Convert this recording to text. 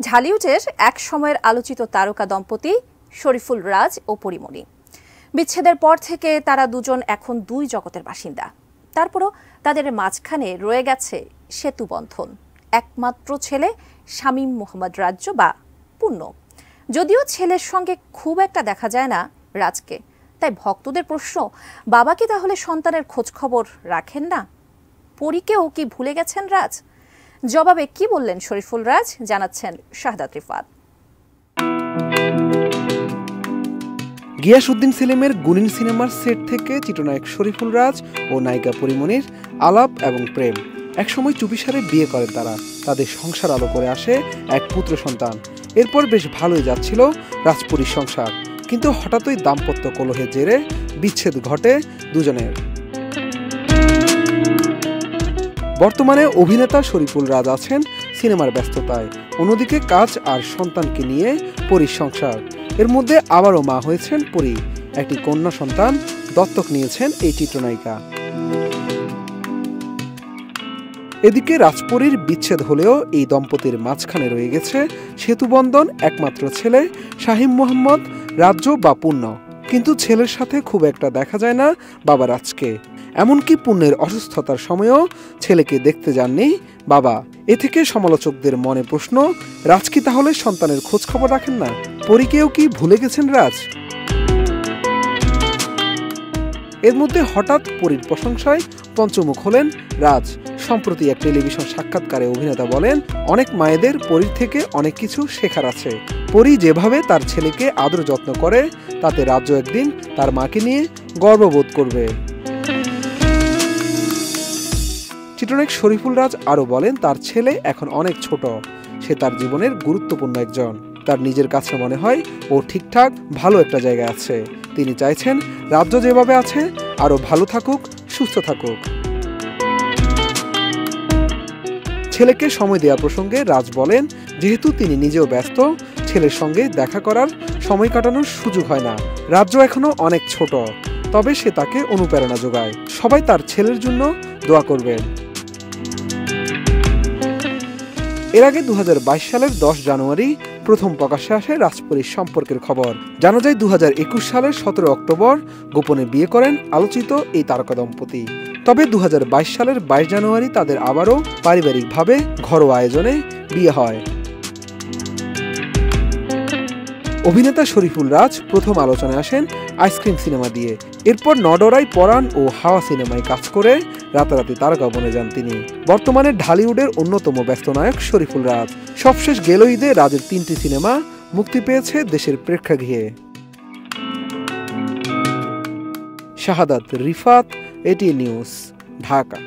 ঢালিউডের এক সময়ের আলোচিত তারকা দম্পতি শরীফুল রাজ ও পরিমণি। বিচ্ছেদের পর থেকে তারা দুজন এখন দুই জগতের বাসিন্দা। তারপরও তাদের মাঝখানে রয়ে গেছে সেতুবন্ধন, একমাত্র ছেলে শামীম মোহাম্মদ রাজ্য বা পূর্ণ। যদিও ছেলের সঙ্গে খুব একটা দেখা যায় না রাজকে, তাই ভক্তদের প্রশ্ন, বাবা কি তাহলে সন্তানের খোঁজ খবর রাখেন না? পরীকেও কি ভুলে গেছেন রাজ? জবাবে কি বললেন শরীফুল রাজ, জানাচ্ছেন শাহাদাত রিফাত। গিয়াসউদ্দিন সেলিমের গুনিন সিনেমার সেট থেকে চিত্রনায়ক শরীফুল রাজ ও নায়িকা পরিমণির আলাপ এবং প্রেম। একসময় চুপিসারে বিয়ে করেন তারা। তাদের সংসার আলো করে আসে এক পুত্র সন্তান। এরপর বেশ ভালোই যাচ্ছিল রাজপুরীর সংসার, কিন্তু হঠাৎই দাম্পত্য কলহের জেরে বিচ্ছেদ ঘটে দুজনের। বর্তমানে অভিনেতা শরীফুল রাজ আছেন সিনেমার ব্যস্ততায়, অন্যদিকে কাজ আর সন্তানকে নিয়ে পরীর সংসার। এর মধ্যে আবারও মা হয়েছেন পরী। একটি কন্যা সন্তান দত্তক নিয়েছেন এই চিত্রনায়িকা। এদিকে রাজপরীর বিচ্ছেদ হলেও এই দম্পতির মাঝখানে রয়ে গেছে সেতুবন্ধন, একমাত্র ছেলে শামীম মোহাম্মদ রাজ্য বা পূর্ণ। কিন্তু ছেলের সাথে খুব একটা দেখা যায় না বাবা রাজকে। এমনকি পূর্ণের অসুস্থতার সময়ও ছেলেকে দেখতে যাননি বাবা। এ থেকে সমালোচকদের মনে প্রশ্ন, রাজ কি তাহলে সন্তানের খোঁজ খবর রাখেন না? পরীকেও কি ভুলে গেছেন রাজ? এর মধ্যে হঠাৎ পরীর প্রশংসায় পঞ্চমুখ হলেন রাজ। সম্প্রতি এক টেলিভিশন সাক্ষাৎকারে অভিনেতা বলেন, অনেক মায়েদের পরীর থেকে অনেক কিছু শেখার আছে। পরী যেভাবে তার ছেলেকে আদর যত্ন করে, তাতে রাজ্য একদিন তার মাকে নিয়ে গর্ববোধ করবে। চিত্রনায়ক শরীফুল রাজ আরও বলেন, তার ছেলে এখন অনেক ছোট, সে তার জীবনের গুরুত্বপূর্ণ একজন। তার নিজের কাছে মনে হয় ও ঠিকঠাক ভালো একটা জায়গায় আছে। তিনি চাইছেন রাজ্য যেভাবে আছে আরও ভালো থাকুক, সুস্থ থাকুক। ছেলেকে সময় দেওয়া প্রসঙ্গে রাজ বলেন, যেহেতু তিনি নিজেও ব্যস্ত, ছেলের সঙ্গে দেখা করার, সময় কাটানোর সুযোগ হয় না। রাজ্য এখনো অনেক ছোট, তবে সে তাকে অনুপ্রেরণা যোগায়। সবাই তার ছেলের জন্য দোয়া করবেন। এর আগে 2022 সালের 10 জানুয়ারি প্রথম প্রকাশ্যে আসে রাজপরীর সম্পর্কের খবর। জানা যায় 2021 সালের 17 অক্টোবর গোপনে বিয়ে করেন আলোচিত এই তারকা দম্পতি। তবে 2022 সালের 22 জানুয়ারি তাদের আবারও পারিবারিকভাবে ঘরোয়া আয়োজনে বিয়ে হয়। অভিনেতা শরীফুল রাজ প্রথম আলোচনায় আসেন আইসক্রিম সিনেমা দিয়ে। এরপর নডরাই, পরাণ ও হাওয়া সিনেমায় কাজ করে রাতারাতি তারকা বনে যান তিনি। বর্তমানে ঢালিউডের অন্যতম ব্যস্ত নায়ক শরীফুল রাজ। সবশেষ গেল ঈদে রাজের 3টি সিনেমা মুক্তি পেয়েছে দেশের প্রেক্ষাগৃহে। শাহাদাত রিফাত, এটিএন নিউজ, ঢাকা।